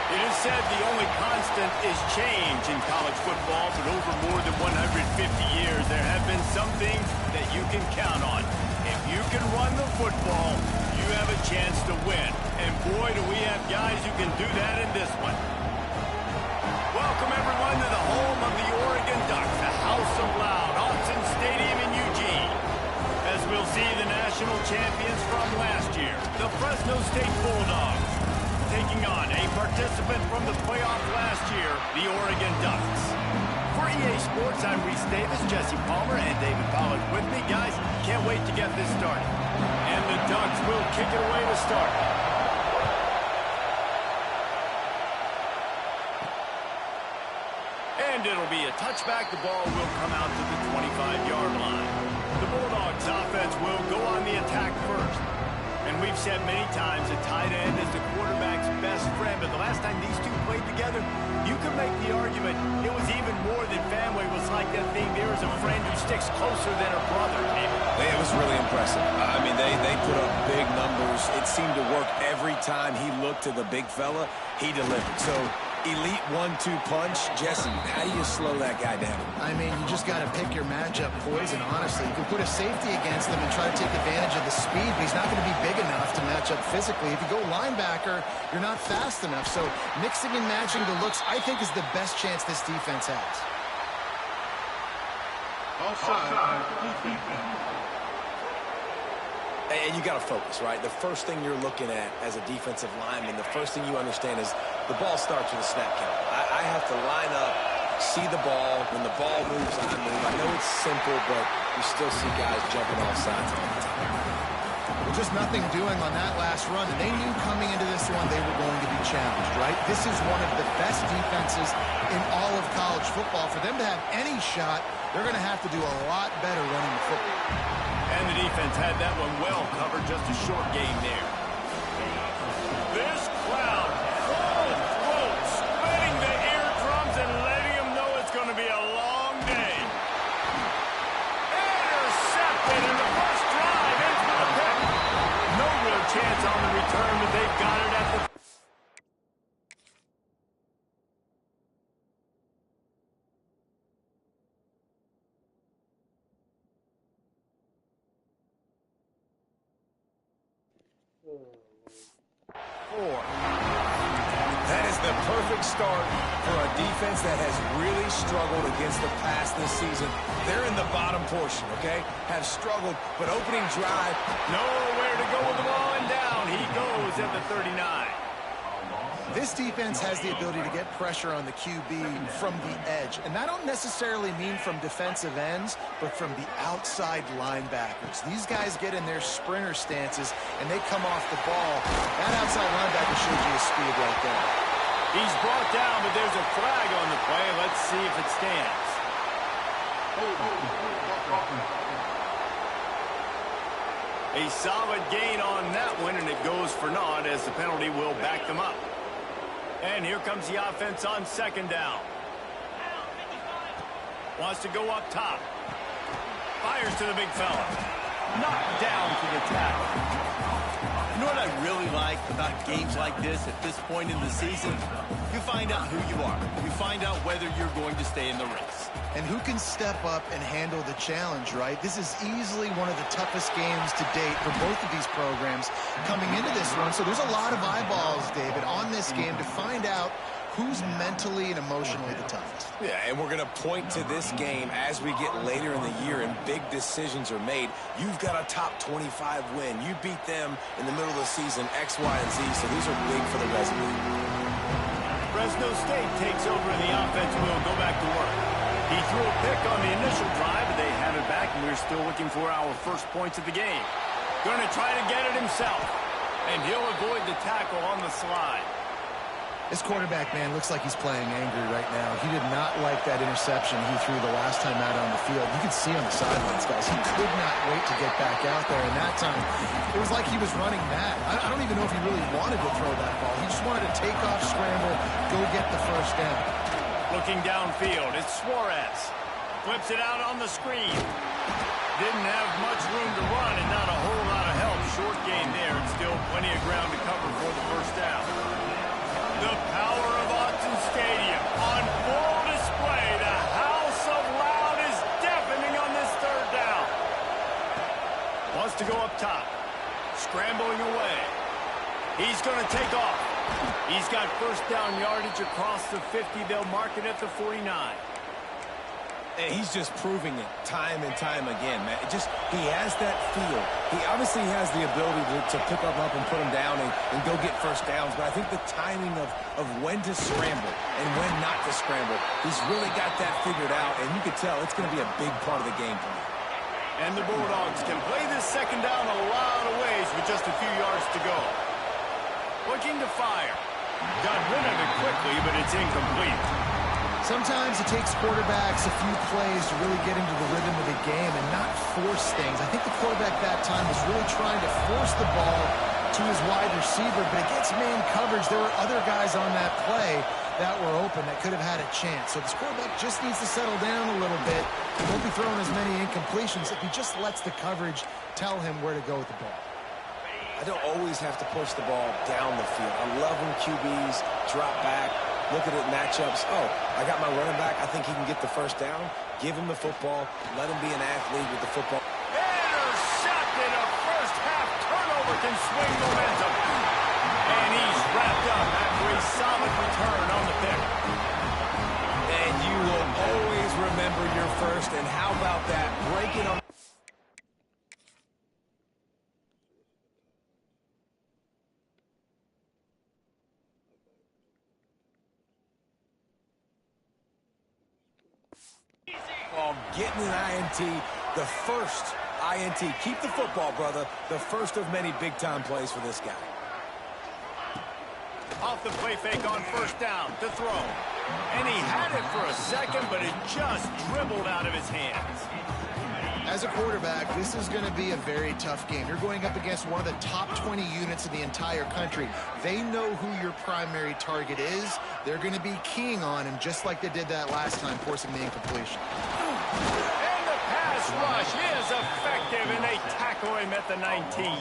It is said the only constant is change in college football, but over more than 150 years, there have been some things that you can count on. If you can run the football, you have a chance to win. And boy, do we have guys who can do that in this one. Welcome, everyone, to the home of the Oregon Ducks, the House of Loud, Autzen Stadium in Eugene. As we'll see the national champions from last year, the Fresno State Bulldogs, taking on a participant from the playoff last year, the Oregon Ducks. For EA Sports, I'm Reese Davis, Jesse Palmer, and David Pollack with me. Guys, can't wait to get this started. And the Ducks will kick it away to start. And it'll be a touchback. The ball will come out to the 25-yard line. The Bulldogs offense will go on the attack first. And we've said many times that tight end is the quarterback's best friend. But the last time these two played together, you could make the argument it was even more than family. It was like that thing, there is a friend who sticks closer than a brother. Yeah, it was really impressive. I mean, they put up big numbers. It seemed to work every time he looked to the big fella. He delivered. So, elite 1-2 punch. Jesse, how do you slow that guy down? I mean, you just got to pick your matchup poison, honestly. You can put a safety against him and try to take advantage of the speed, but he's not going to be big enough to match up physically. If you go linebacker, you're not fast enough. So mixing and matching the looks, I think, is the best chance this defense has. And you got to focus, right? The first thing you're looking at as a defensive lineman, the first thing you understand is the ball starts with a snap count. I have to line up, see the ball. When the ball moves, I move. I know it's simple, but you still see guys jumping off sides all the time. Well, just nothing doing on that last run. And they knew coming into this one they were going to be challenged, right? This is one of the best defenses in all of college football. For them to have any shot, they're going to have to do a lot better running the football. And the defense had that one well covered, just a short gain there. This crowd, full throat, splitting the eardrums and letting them know it's going to be a long day. Intercepted in the first drive, in for the pick. No real chance on the return, but they've got it at the... That is the perfect start for a defense that has really struggled against the pass this season. They're in the bottom portion, okay? Have struggled, but opening drive. Nowhere to go with the ball, and down he goes at the 39. This defense has the ability to get pressure on the QB from the edge. And I don't necessarily mean from defensive ends, but from the outside linebackers. These guys get in their sprinter stances, and they come off the ball. That outside linebacker shows you his speed right there. He's brought down, but there's a flag on the play. Let's see if it stands. A solid gain on that one, and it goes for naught as the penalty will back them up. And here comes the offense on second down. Wants to go up top. Fires to the big fella. Knocked down for the tackle. You know what I really like about games like this at this point in the season? You find out who you are. You find out whether you're going to stay in the race. And who can step up and handle the challenge, right? This is easily one of the toughest games to date for both of these programs coming into this one. So there's a lot of eyeballs, David, on this game to find out who's mentally and emotionally the toughest. Yeah, and we're going to point to this game as we get later in the year and big decisions are made. You've got a top 25 win. You beat them in the middle of the season, X, Y, and Z, so these are big for the resume. Fresno State takes over and the offense will go back to work. He threw a pick on the initial drive, but they have it back, and we're still looking for our first points of the game. Going to try to get it himself, and he'll avoid the tackle on the slide. This quarterback, man, looks like he's playing angry right now. He did not like that interception he threw the last time out on the field. You can see on the sidelines, guys, he could not wait to get back out there. And that time, it was like he was running mad. I don't even know if he really wanted to throw that ball. He just wanted to take off, scramble, go get the first down. Looking downfield, it's Suarez. Flips it out on the screen. Didn't have much room to run and not a whole lot of help. Short gain there, and still plenty of ground to cover for the first down. The power Wants to go up top. Scrambling away. He's going to take off. He's got first down yardage across the 50. They'll mark it at the 49. And he's just proving it time and time again, man. He has that feel. He obviously has the ability to pick them up and put them down and go get first downs. But I think the timing of when to scramble and when not to scramble, he's really got that figured out. And you can tell it's going to be a big part of the game plan. And the Bulldogs can play this second down a lot of ways with just a few yards to go. Looking to fire. Got rid of it quickly, but it's incomplete. Sometimes it takes quarterbacks a few plays to really get into the rhythm of the game and not force things. I think the quarterback that time was really trying to force the ball to his wide receiver, but against man coverage, there were other guys on that play that were open that could have had a chance. So this quarterback just needs to settle down a little bit. He won't be throwing as many incompletions if he just lets the coverage tell him where to go with the ball. I don't always have to push the ball down the field. I love when QBs drop back, look at it matchups. Oh, I got my running back. I think he can get the first down. Give him the football. Let him be an athlete with the football. Intercepted. A first half turnover can swing momentum. And he's wrapped up after a solid return on the pick. And you will always remember your first. And how about that? Breaking on. Getting an INT, the first INT. Keep the football, brother. The first of many big-time plays for this guy. Off the play fake on first down to throw. And he had it for a second, but it just dribbled out of his hands. As a quarterback, this is going to be a very tough game. You're going up against one of the top 20 units in the entire country. They know who your primary target is. They're going to be keying on him just like they did that last time, forcing the incompletion. And the pass rush is effective, and they tackle him at the 19.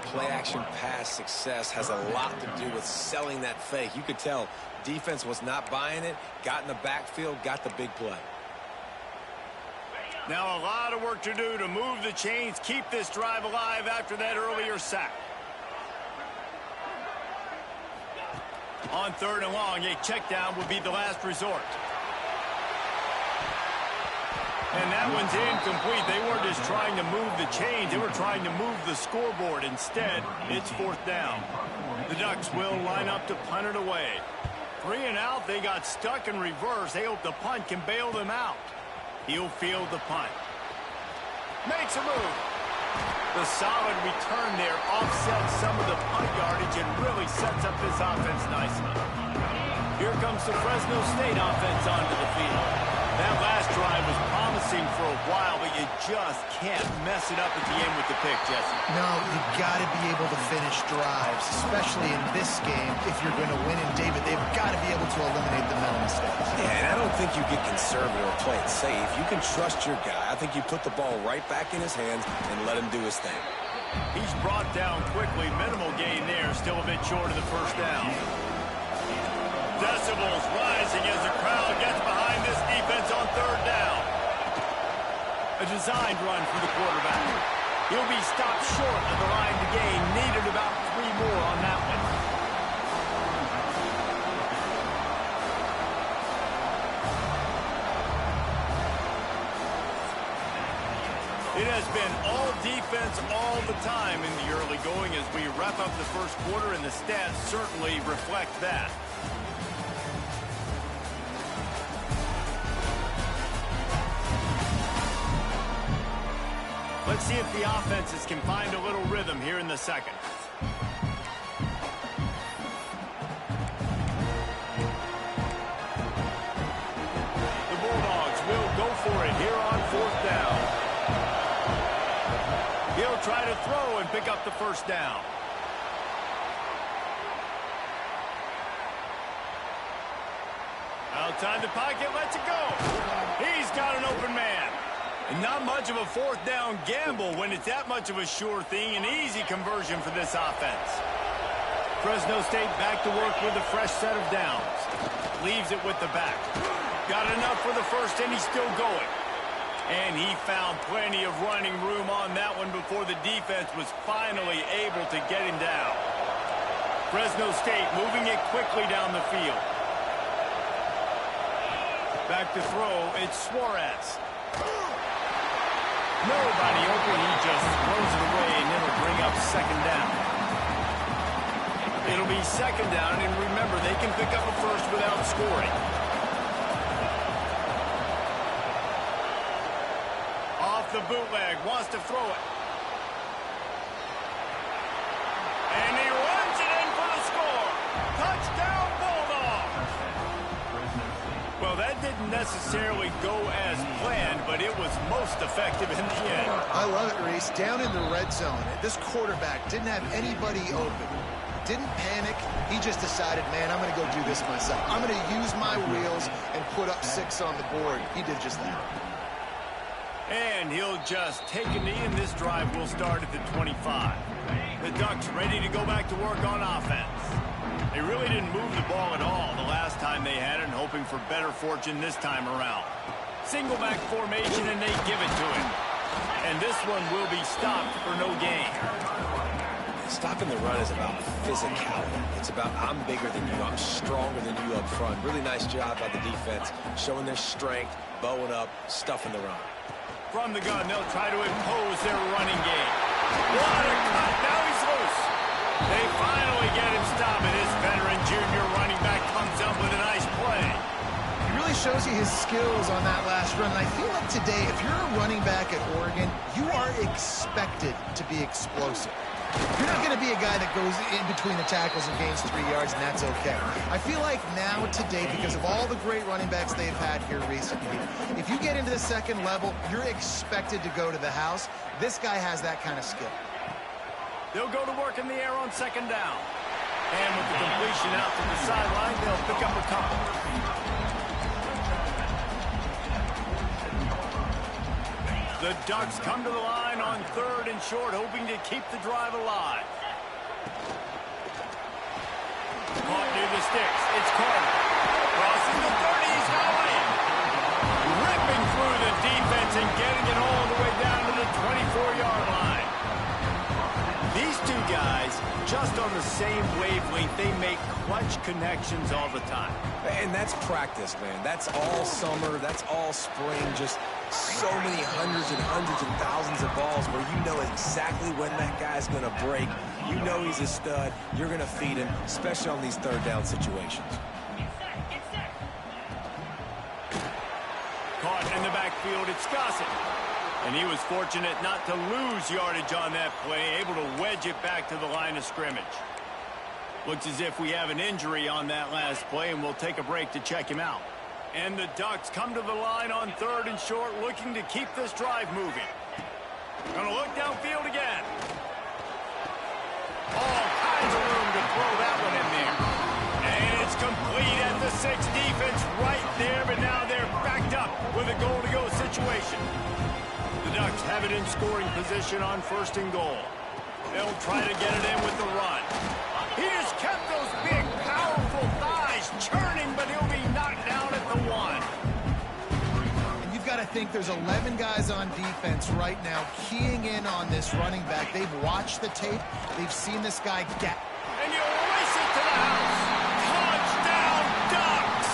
Play-action pass success has a lot to do with selling that fake. You could tell defense was not buying it, got in the backfield, got the big play. Now a lot of work to do to move the chains, keep this drive alive after that earlier sack. On third and long, a check down would be the last resort. And that one's incomplete. They weren't just trying to move the chains. They were trying to move the scoreboard. Instead, it's fourth down. The Ducks will line up to punt it away. 3 and out. They got stuck in reverse. They hope the punt can bail them out. He'll field the punt. Makes a move. The solid return there offsets some of the punt yardage and really sets up this offense nicely. Here comes the Fresno State offense onto the field. That last drive was promising for a while, but you just can't mess it up at the end with the pick, Jesse. No, you've got to be able to finish drives, especially in this game. If you're going to win in David, they've got to be able to eliminate the mental mistakes. Yeah, and I don't think you get conservative or play it safe. You can trust your guy. I think you put the ball right back in his hands and let him do his thing. He's brought down quickly. Minimal gain there. Still a bit short of the first down. Decibels rising as the crowd gets behind this defense on third down. A designed run for the quarterback. He'll be stopped short of the line to gain. Needed about 3 more on that one. It has been all defense all the time in the early going as we wrap up the first quarter, and the stats certainly reflect that. Let's see if the offenses can find a little rhythm here in the second. The Bulldogs will go for it here on fourth down. He'll try to throw and pick up the first down. Outside the pocket, lets it go. He's got an open man. And not much of a fourth down gamble when it's that much of a sure thing. An easy conversion for this offense. Fresno State back to work with a fresh set of downs. Leaves it with the back. Got enough for the first, and he's still going. And he found plenty of running room on that one before the defense was finally able to get him down. Fresno State moving it quickly down the field. Back to throw, it's Suarez. Nobody open, he just throws it away, and it'll bring up second down. It'll be second down, and remember, they can pick up a first without scoring. Off the bootleg, wants to throw it. And he runs it in for the score. Touchdown, Bulldogs! Well, that didn't necessarily go as planned, but it was most effective in the end. I love it, Reese. Down in the red zone, this quarterback didn't have anybody open. Didn't panic. He just decided, man, I'm going to go do this myself. I'm going to use my wheels and put up 6 on the board. He did just that. And he'll just take a knee, and this drive will start at the 25. The Ducks ready to go back to work on offense. They really didn't move the ball at all the last time they had it, and hoping for better fortune this time around. Single back formation, and they give it to him. And this one will be stopped for no gain. Stopping the run is about physicality. It's about I'm bigger than you, I'm stronger than you up front. Really nice job by the defense, showing their strength, bowing up, stuffing the run. From the gun, they'll try to impose their running game. What a cut! Now he's loose. They finally get him stopped, and this veteran junior running back comes up with a nice play. He really shows you his skills on that last run. And I feel like today, if you're a running back at Oregon, you are expected to be explosive. You're not going to be a guy that goes in between the tackles and gains 3 yards, and that's okay. I feel like now, today, because of all the great running backs they've had here recently, if you get into the second level, you're expected to go to the house. This guy has that kind of skill. They'll go to work in the air on second down. And with the completion out to the sideline, they'll pick up a couple. The Ducks come to the line on 3rd and short, hoping to keep the drive alive. Caught near the sticks. It's Carter. Crossing the 30, he's got it. Ripping through the defense and getting it all the way down to the 24-yard line. These two guys, just on the same wavelength, they make clutch connections all the time. And that's practice, man. That's all summer. That's all spring. Just so many hundreds and thousands of balls where you know exactly when that guy's going to break. You know he's a stud. You're going to feed him, especially on these third down situations. Caught in the backfield, it's Gossett. And he was fortunate not to lose yardage on that play, able to wedge it back to the line of scrimmage. Looks as if we have an injury on that last play, and we'll take a break to check him out. And the Ducks come to the line on 3rd and short, looking to keep this drive moving. Gonna look downfield again. All kinds of room to throw that one in there. And it's complete at the 6. Defense right there, but now they're backed up with a goal-to-go situation. The Ducks have it in scoring position on 1st and goal. They'll try to get it in with the run. He just kept those big, powerful thighs churning, but he'll be knocked down at the 1. And you've got to think there's 11 guys on defense right now keying in on this running back. They've watched the tape. They've seen this guy get. And you race it to the house. Touchdown, Ducks!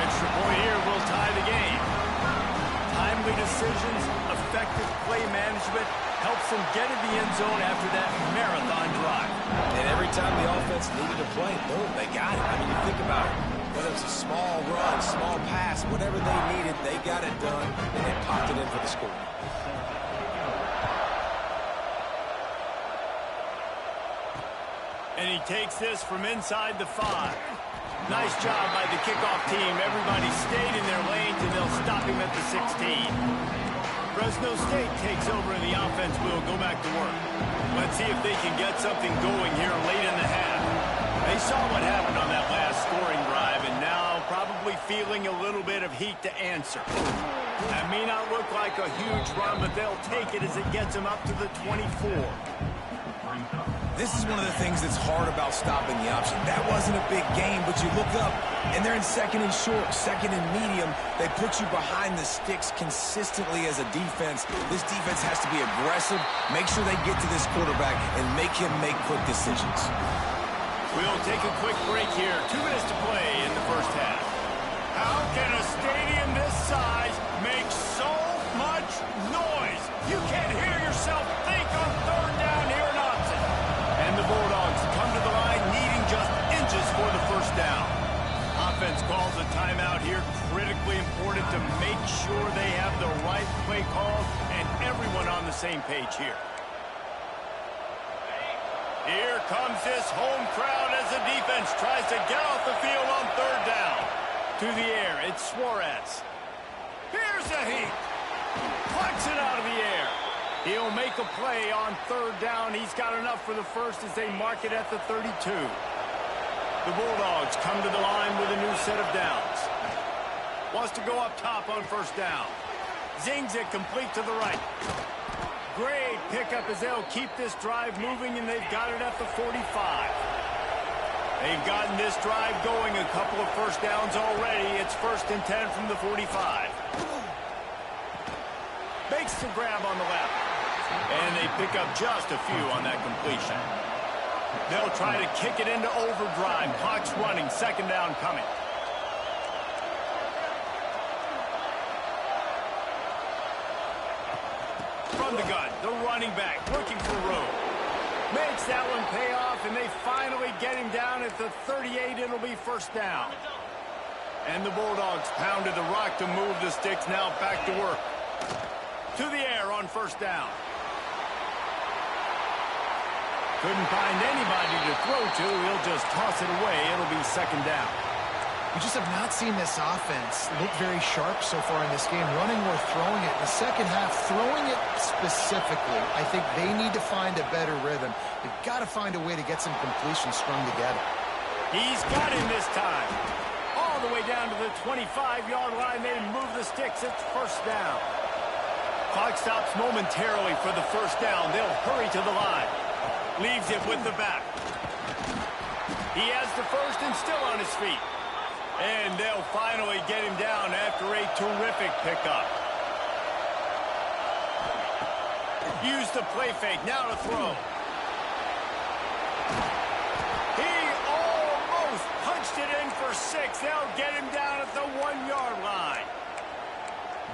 Extra point here will tie the game. Timely decisions, effective play management helps them get in the end zone after that marathon drive. And every time the offense needed to play, boom, they got it. I mean, you think about it. Whether it's a small run, small pass, whatever they needed, they got it done, and they popped it in for the score. And he takes this from inside the 5. Nice job by the kickoff team. Everybody stayed in their lanes, and they'll stop him at the 16. Fresno State takes over, and the offense will go back to work. Let's see if they can get something going here late in the half. They saw what happened on that last scoring drive, and now probably feeling a little bit of heat to answer. That may not look like a huge run, but they'll take it as it gets them up to the 24. This is one of the things that's hard about stopping the option. That wasn't a big gain, but you look up, and they're in second and short, second and medium. They put you behind the sticks consistently as a defense. This defense has to be aggressive, make sure they get to this quarterback, and make him make quick decisions. We'll take a quick break here. 2 minutes to play in the first half. How can a stadium this size make so much noise? You can't hear yourself think on third down here in Austin. And the Bulldogs come to the line needing just inches for the first down. Offense calls a timeout here. Critically important to make sure they have the right play call and everyone on the same page here. Here comes this home crowd as the defense tries to get off the field on third down. To the air, it's Suarez. Here's a heat. Plucks it out of the air. He'll make a play on third down. He's got enough for the first as they mark it at the 32. The Bulldogs come to the line with a new set of downs. Wants to go up top on first down. Zings it complete to the right. Great pickup as they'll keep this drive moving, and they've got it at the 45. They've gotten this drive going a couple of first downs already. It's 1st and 10 from the 45. Makes the grab on the left. And they pick up just a few on that completion. They'll try to kick it into overdrive. Clock's running. 2nd down coming. From the gun, the running back looking for room. Makes that one pay off, and they finally get him down at the 38. It'll be 1st down. And the Bulldogs pounded the rock to move the sticks. Now back to work. To the air on 1st down. Couldn't find anybody to throw to. He'll just toss it away. It'll be 2nd down. We just have not seen this offense look very sharp so far in this game, running or throwing it. In the second half, throwing it specifically, I think they need to find a better rhythm. They've got to find a way to get some completions strung together. He's got him this time. All the way down to the 25-yard line. They move the sticks. It's 1st down. Clock stops momentarily for the 1st down. They'll hurry to the line. Leaves it with the back. He has the first and still on his feet. And they'll finally get him down after a terrific pickup. Use the play fake. Now to throw. He almost punched it in for 6. They'll get him down at the 1-yard line.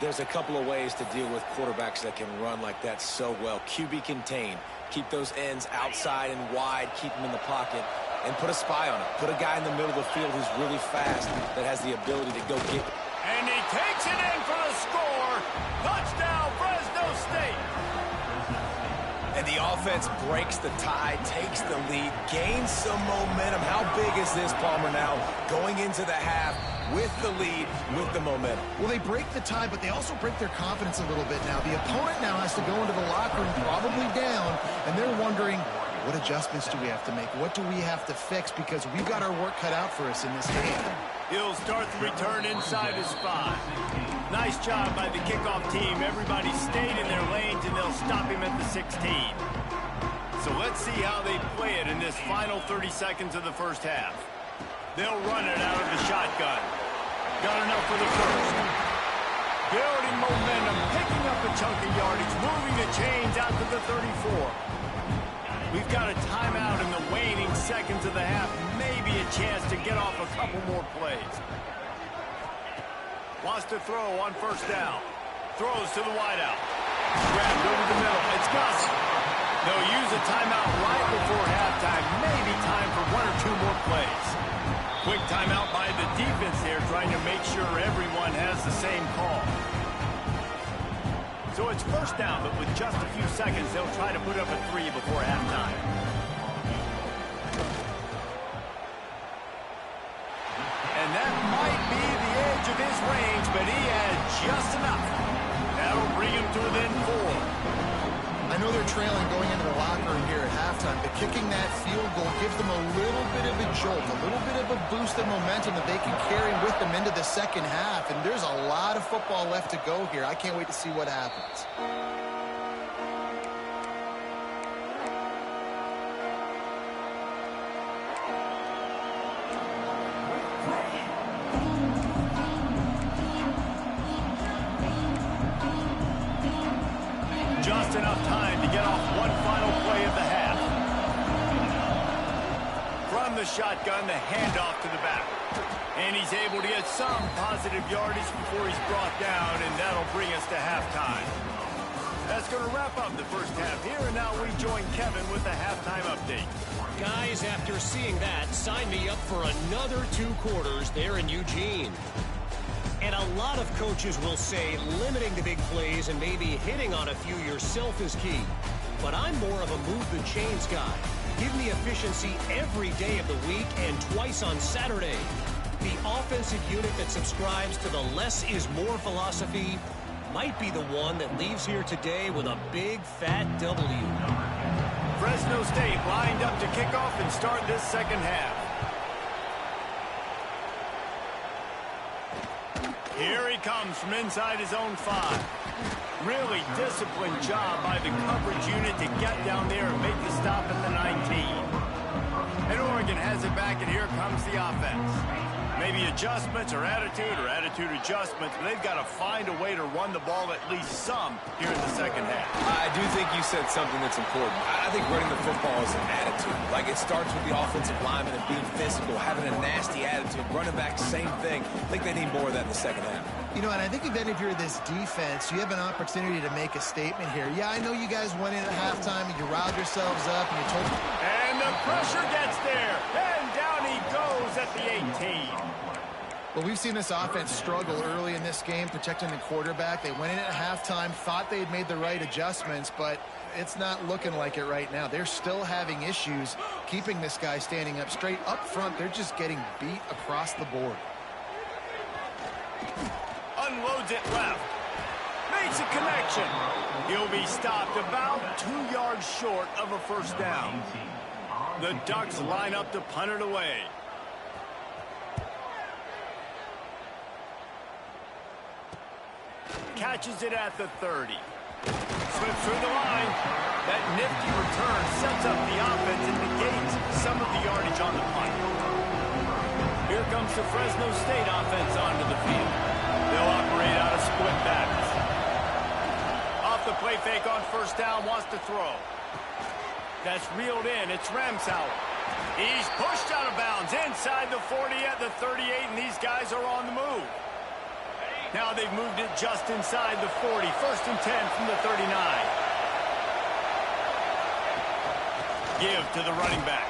There's a couple of ways to deal with quarterbacks that can run like that so well. QB contain. Keep those ends outside and wide. Keep them in the pocket. And put a spy on it. Put a guy in the middle of the field who's really fast that has the ability to go get it. And he takes it in for the score. Touchdown, Fresno State. And the offense breaks the tie, takes the lead, gains some momentum. How big is this, Palmer, now? Going into the half with the lead, with the momentum. Well, they break the tie, but they also break their confidence a little bit now. The opponent now has to go into the locker room probably down, and they're wondering, what adjustments do we have to make? What do we have to fix? Because we've got our work cut out for us in this game. He'll start the return inside his 5. Nice job by the kickoff team. Everybody stayed in their lanes, and they'll stop him at the 16. So let's see how they play it in this final 30 seconds of the first half. They'll run it out of the shotgun. Got enough for the first. Building momentum, picking up a chunk of yardage, moving the chains out to the 34. We've got a timeout in the waning seconds of the half. Maybe a chance to get off a couple more plays. Wants to throw on 1st down. Throws to the wideout. Grabbed over the middle. It's got it. They'll use a timeout right before halftime. Maybe time for 1 or 2 more plays. Quick timeout by the defense here, trying to make sure everyone has the same call. So it's 1st down, but with just a few seconds, they'll try to put up a 3 before halftime. And that might be the edge of his range, but he had just enough. That'll bring him to within 4. I know they're trailing going into the locker room here at halftime, but kicking that field goal gives them a little bit of a jolt, a little bit of a boost of momentum that they can carry with them into the second half. And there's a lot of football left to go here. I can't wait to see what happens. Just enough time to get off one final play of the half. From the shotgun, the handoff to the back. And he's able to get some positive yardage before he's brought down, and that'll bring us to halftime. That's going to wrap up the first half here, and now we join Kevin with the halftime update. Guys, after seeing that, sign me up for another 2 quarters there in Eugene. And a lot of coaches will say limiting the big plays and maybe hitting on a few yourself is key. But I'm more of a move the chains guy. Give me efficiency every day of the week and twice on Saturday. The offensive unit that subscribes to the less is more philosophy might be the one that leaves here today with a big fat W. Fresno State lined up to kick off and start this second half. Here he comes from inside his own 5. Really disciplined job by the coverage unit to get down there and make the stop at the 19. And Oregon has it back, and here comes the offense. Maybe adjustments or attitude adjustments, but they've got to find a way to run the ball at least some here in the second half. I do think you said something that's important. I think running the football is an attitude. Like, it starts with the offensive lineman and being physical, having a nasty attitude. Running back, same thing. I think they need more of that in the second half. You know, and I think even if you're this defense, you have an opportunity to make a statement here. Yeah, I know you guys went in at halftime and you riled yourselves up and you told... And the pressure gets there. And down he goes at the 18. Well, we've seen this offense struggle early in this game, protecting the quarterback. They went in at halftime, thought they had made the right adjustments, but it's not looking like it right now. They're still having issues keeping this guy standing up straight. Up front, they're just getting beat across the board. Unloads it left. Makes a connection. He'll be stopped about 2 yards short of a first down. The Ducks line up to punt it away. Catches it at the 30. Slips through the line. That nifty return sets up the offense and negates some of the yardage on the punt. Here comes the Fresno State offense onto the field. They'll operate out of split backs. Off the play fake on first down, wants to throw. That's reeled in. It's Ramsauer. He's pushed out of bounds inside the 40 at the 38, and these guys are on the move. Now they've moved it just inside the 40. First and 10 from the 39. Give to the running back.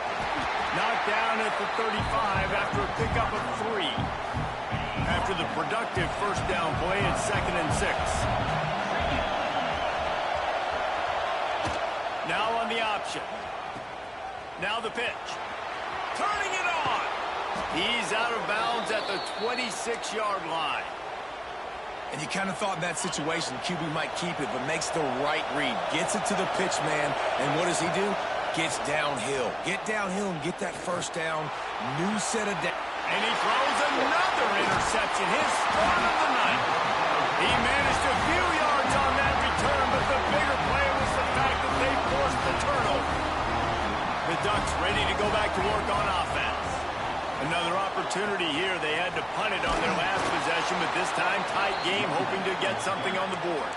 Knocked down at the 35 after a pickup of 3. After the productive first down play, it's 2nd and 6. Now on the option. Now the pitch. Turning it on. He's out of bounds at the 26-yard line. And you kind of thought in that situation QB might keep it, but makes the right read. Gets it to the pitch man, and what does he do? Gets downhill. Get downhill and get that first down. New set of down. And he throws another interception, his third of the night. He managed a few yards on that return, but the bigger play was the fact that they forced the turnover. The Ducks ready to go back to work on offense. Another opportunity here. They had to punt it on their last possession, but this time tight game, hoping to get something on the board.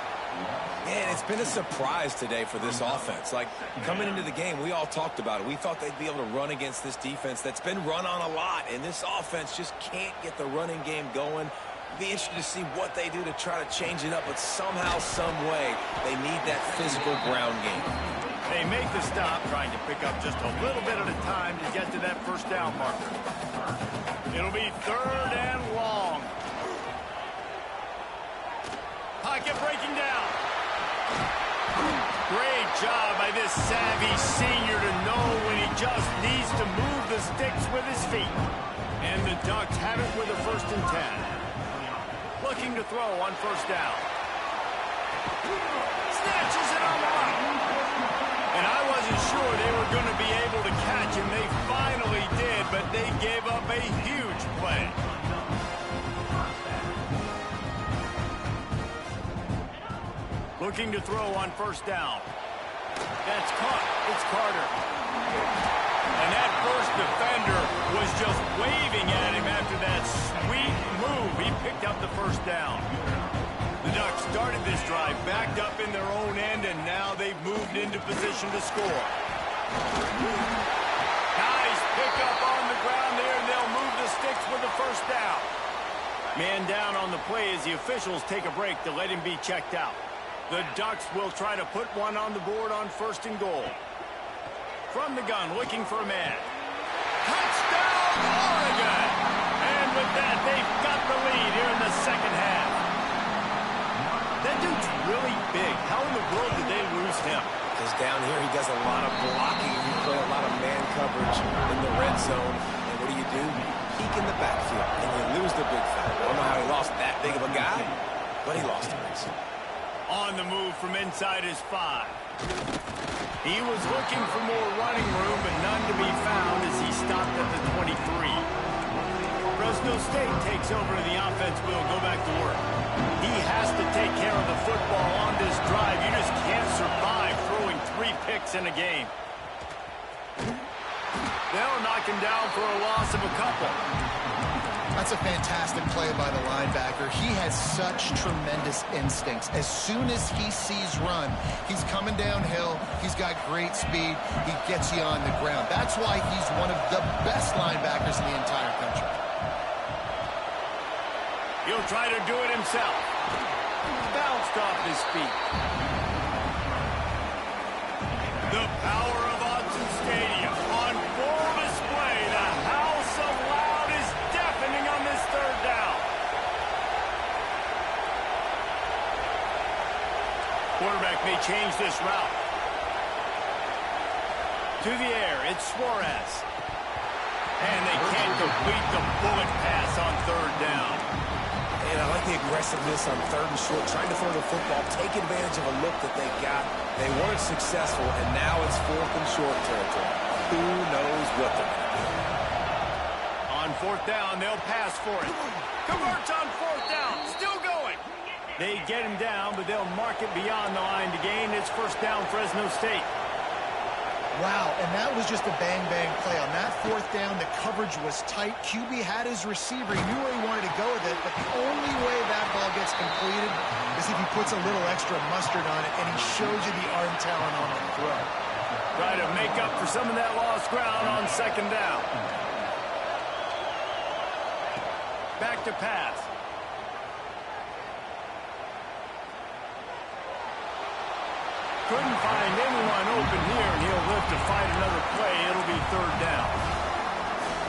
Man, it's been a surprise today for this offense. Like, coming into the game, we all talked about it. We thought they'd be able to run against this defense that's been run on a lot, and this offense just can't get the running game going. Be interested to see what they do to try to change it up, but somehow, some way, they need that physical ground game. They make the stop, trying to pick up just a little bit at a time to get to that first down marker. It'll be 3rd and long. Pocket breaking down. Great job by this savvy senior to know when he just needs to move the sticks with his feet. And the Ducks have it with a 1st and 10. Looking to throw on first down. Snatches it on the run. going to be able to catch him. They finally did, but they gave up a huge play. Looking to throw on first down. That's caught. It's Carter. And that first defender was just waving at him after that sweet move. He picked up the first down. The Ducks started this drive backed up in their own end, and now they've moved into position to score. Nice pickup on the ground there, and they'll move the sticks with the first down. Man down on the play as the officials take a break to let him be checked out. The Ducks will try to put one on the board on first and goal. From the gun, looking for a man. Touchdown, Oregon! And with that, they've got the lead here in the second half. That dude's really big. How in the world did they lose him? Because down here he does a lot of blocking. You play a lot of man coverage in the red zone. And what do? Peek in the backfield, and you lose the big fella. I don't know how he lost that big of a guy, but he lost the race. On the move from inside his 5. He was looking for more running room, but none to be found as he stopped at the 23. Fresno State takes over and the offense will go back to work. He has to take care of the football on this drive. You just can't survive throwing 3 picks in a game. They'll knock him down for a loss of a couple. That's a fantastic play by the linebacker. He has such tremendous instincts. As soon as he sees run, he's coming downhill. He's got great speed. He gets you on the ground. That's why he's one of the best linebackers in the entire country. He'll try to do it himself. Bounced off his feet. The power of Autzen Stadium on full display. The house of loud is deafening on this third down. Quarterback may change this route. To the air, it's Suarez. And they can't complete the bullet pass on third down. And I like the aggressiveness on third and short, trying to throw the football, take advantage of a look that they got. They weren't successful, and now it's fourth and short territory. Who knows what they're going to do? On fourth down, they'll pass for it. Converts on fourth down, still going. They get him down, but they'll mark it beyond the line to gain. It's first down, Fresno State. Wow, and that was just a bang-bang play. On that fourth down, the coverage was tight. QB had his receiver. He knew where he wanted to go with it, but the only way that ball gets completed is if he puts a little extra mustard on it, and he shows you the arm talent on the throw. Try to make up for some of that lost ground on second down. Back to pass. Couldn't find anyone open here, and he'll live to fight another play. It'll be third down.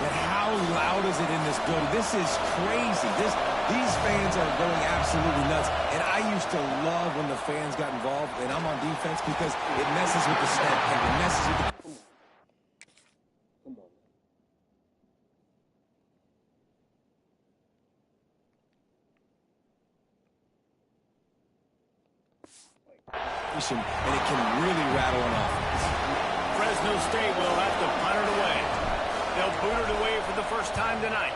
But how loud is it in this building? This is crazy. These fans are going absolutely nuts. And I used to love when the fans got involved, and I'm on defense because it messes with the snap count. It messes with the... and it can really rattle an offense. Fresno State will have to punt it away. They'll boot it away for the first time tonight.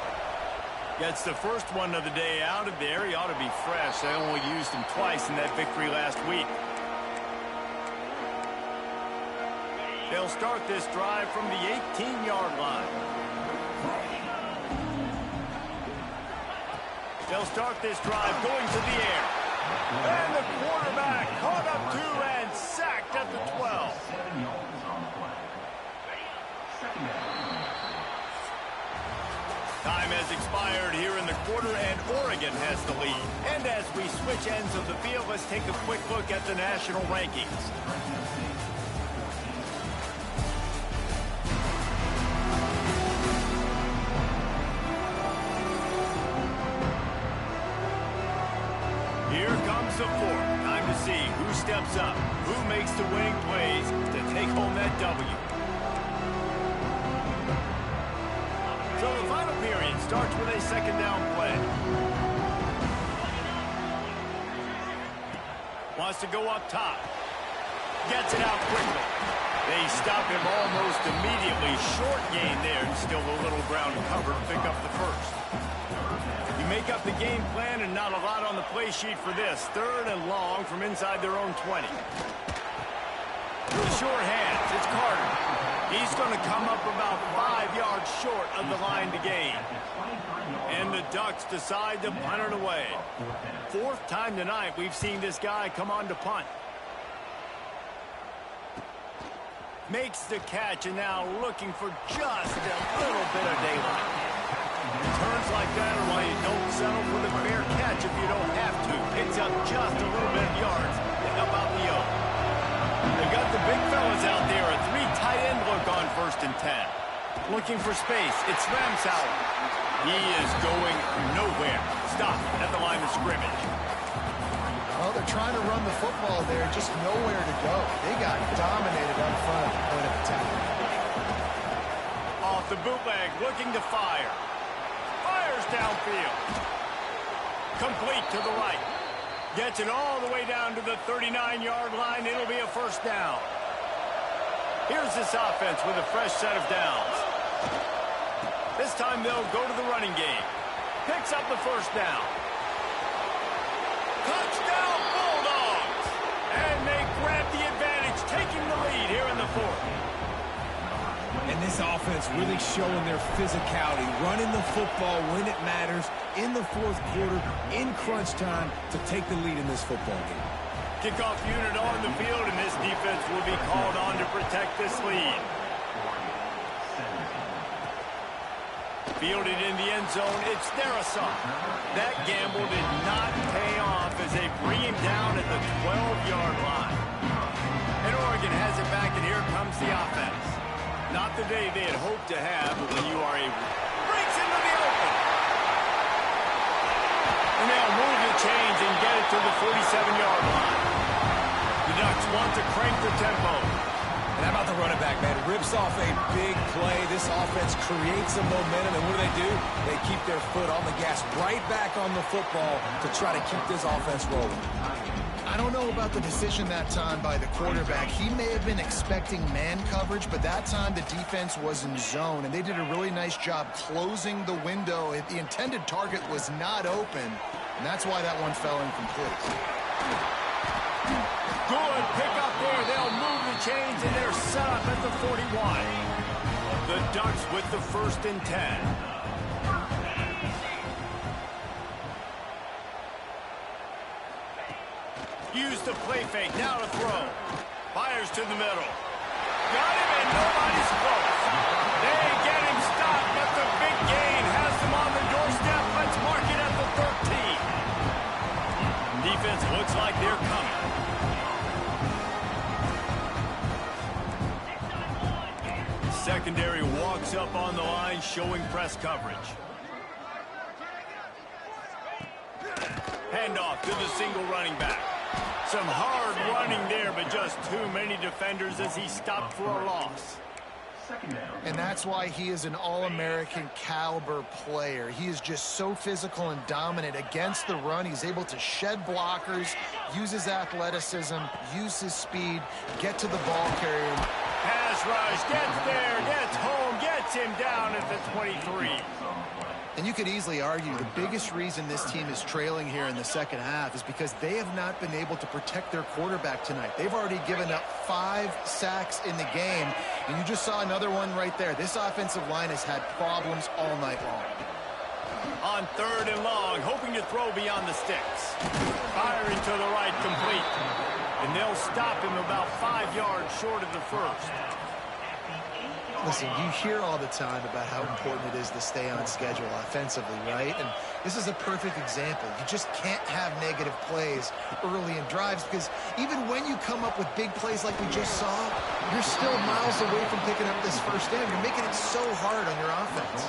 Gets the first one of the day out of there. He ought to be fresh. They only used him twice in that victory last week. They'll start this drive from the 18-yard line. They'll start this drive going to the air. And the quarterback caught up to and sacked at the 12. Time has expired here in the quarter, and Oregon has the lead. And as we switch ends of the field, let's take a quick look at the national rankings. Here comes the fourth. Time to see who steps up, who makes the winning plays to take home that W. So the final period starts with a second down play. Wants to go up top. Gets it out quickly. They stop him almost immediately. Short gain there, and still a little ground cover to pick up the first. You make up the game plan, and not a lot on the play sheet for this. 3rd and long from inside their own 20. With short hands, it's Carter. He's going to come up about 5 yards short of the line to gain. And the Ducks decide to punt it away. 4th time tonight we've seen this guy come on to punt. Makes the catch, and now looking for just a little bit of daylight. Turns like that are why you don't settle for the fair catch if you don't have to. Picks up just a little bit of yards and up out the O. They got the big fellas out there. A 3 tight end look on 1st and 10. Looking for space. It's Ramsauer. He is going nowhere. Stop at the line of scrimmage. Well, they're trying to run the football there, just nowhere to go. They got dominated up front at the point of attack. Off the bootleg, looking to fire. Fires downfield. Complete to the right. Gets it all the way down to the 39-yard line. It'll be a 1st down. Here's this offense with a fresh set of downs. This time they'll go to the running game. Picks up the 1st down. Touchdown Bulldogs! And they grab the advantage, taking the lead here in the 4th. And this offense really showing their physicality, running the football when it matters, in the 4th quarter, in crunch time, to take the lead in this football game. Kickoff unit on the field, and this defense will be called on to protect this lead. Fielded in the end zone, it's Darason. That gamble did not pay off as they bring him down at the 12-yard line. And Oregon has it back, and here comes the offense. Not the day they had hoped to have, but when you are able. Breaks into the open. And they'll move the chains and get it to the 47-yard line. The Ducks want to crank the tempo. And how about the running back, man? Rips off a big play. This offense creates some momentum, and what do? They keep their foot on the gas, right back on the football to try to keep this offense rolling. I don't know about the decision that time by the quarterback. He may have been expecting man coverage, but that time the defense was in zone, and they did a really nice job closing the window. The intended target was not open, and that's why that one fell incomplete. Good pick up there. They'll move the chains, and they're set up at the 41. The Ducks with the 1st and 10. Use the play fake, now to throw. Fires to the middle. Got him, and nobody's close. They get him stopped, but the big gain has them on the doorstep. Let's mark it at the 13. Defense looks like they're coming. Secondary walks up on the line, showing press coverage. Handoff to the single running back. Some hard running there, but just too many defenders as he stopped for a loss. And that's why he is an All-American caliber player. He is just so physical and dominant against the run. He's able to shed blockers, use his athleticism, use his speed, get to the ball carrier. Pass rush, gets there, gets home, gets him down at the 23. And you could easily argue the biggest reason this team is trailing here in the second half is because they have not been able to protect their quarterback tonight. They've already given up 5 sacks in the game, and you just saw another one right there. This offensive line has had problems all night long. On 3rd and long, hoping to throw beyond the sticks. Firing to the right, complete. And they'll stop him about 5 yards short of the 1st. Listen, you hear all the time about how important it is to stay on schedule offensively, right? And this is a perfect example. You just can't have negative plays early in drives because even when you come up with big plays like we just saw, you're still miles away from picking up this 1st down. You're making it so hard on your offense.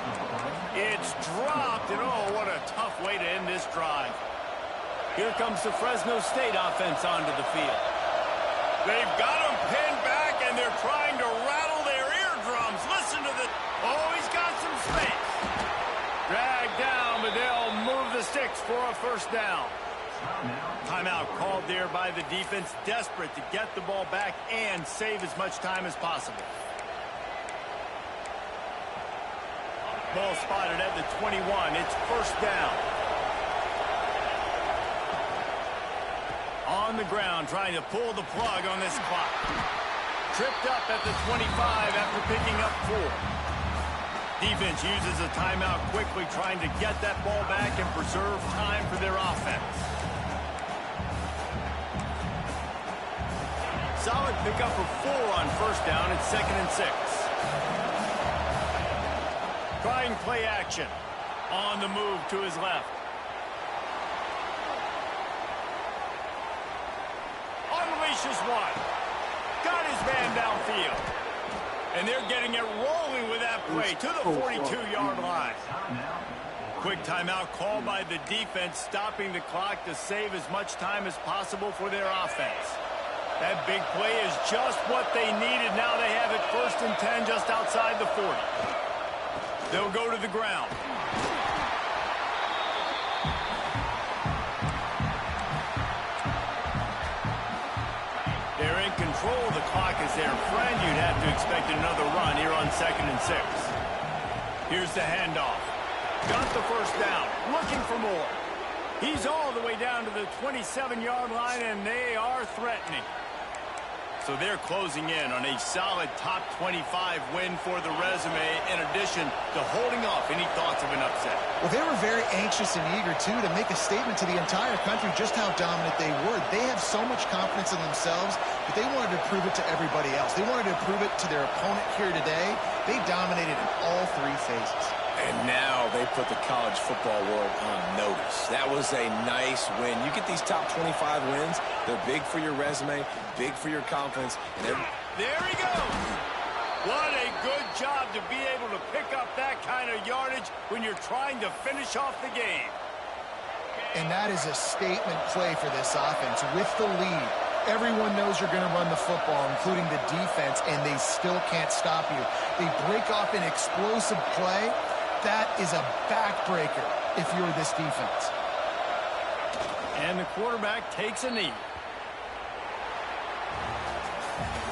It's dropped, and oh, what a tough way to end this drive. Here comes the Fresno State offense onto the field. They've got him pinned back, and they're trying to rattle their eardrums. Listen to the... Oh, he's got some space. Dragged down, but they'll move the sticks for a 1st down. Timeout called there by the defense, desperate to get the ball back and save as much time as possible. Ball spotted at the 21. It's first down. On the ground, trying to pull the plug on this clock. Tripped up at the 25 after picking up 4. Defense uses a timeout quickly, trying to get that ball back and preserve time for their offense. Solid pickup of 4 on first down. It's 2nd and 6. Trying play action. On the move to his left. Unleashes one. Got his man downfield. And they're getting it rolling with that play to the 42-yard line. Quick timeout called by the defense, stopping the clock to save as much time as possible for their offense. That big play is just what they needed. Now they have it 1st and 10 just outside the 40. They'll go to the ground. They're in control. The clock is their friend. You'd have to expect another run here on 2nd and 6. Here's the handoff. Got the first down. Looking for more. He's all the way down to the 27-yard line, and they are threatening. So they're closing in on a solid top 25 win for the resume, in addition to holding off any thoughts of an upset. Well, they were very anxious and eager, too, to make a statement to the entire country just how dominant they were. They have so much confidence in themselves, but they wanted to prove it to everybody else. They wanted to prove it to their opponent here today. They dominated in all 3 phases. And now they put the college football world on notice. That was a nice win. You get these top 25 wins, they're big for your resume, big for your confidence. And there he goes. What a good job to be able to pick up that kind of yardage when you're trying to finish off the game. And that is a statement play for this offense. With the lead, everyone knows you're going to run the football, including the defense, and they still can't stop you. They break off an explosive play. That is a backbreaker if you're this defense. And the quarterback takes a knee.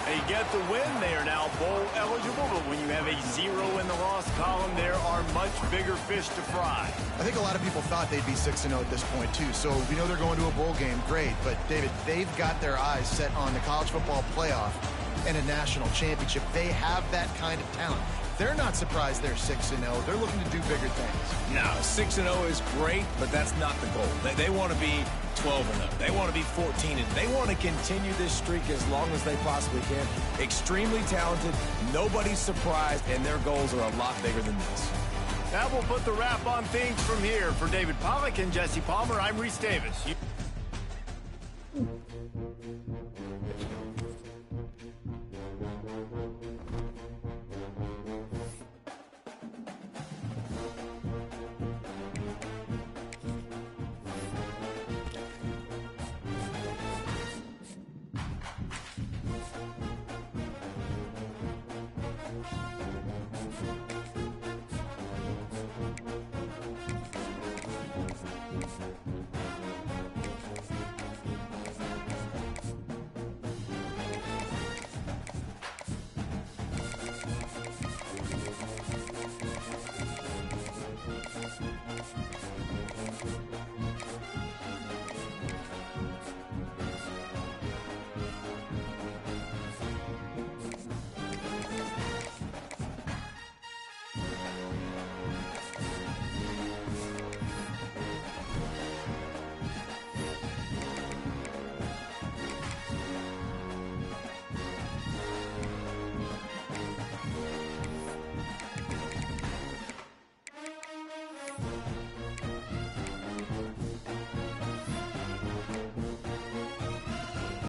They get the win. They are now bowl eligible, but when you have a 0 in the loss column, there are much bigger fish to fry. I think a lot of people thought they'd be 6-0 at this point, too. So we know they're going to a bowl game. Great. But, David, they've got their eyes set on the college football playoff and a national championship. They have that kind of talent. They're not surprised they're 6-0. They're looking to do bigger things. No, 6-0 is great, but that's not the goal. They want to be 12-0. They want to be 14-0. They want to continue this streak as long as they possibly can. Extremely talented. Nobody's surprised, and their goals are a lot bigger than this. That will put the wrap on things from here. For David Pollack and Jesse Palmer, I'm Reese Davis.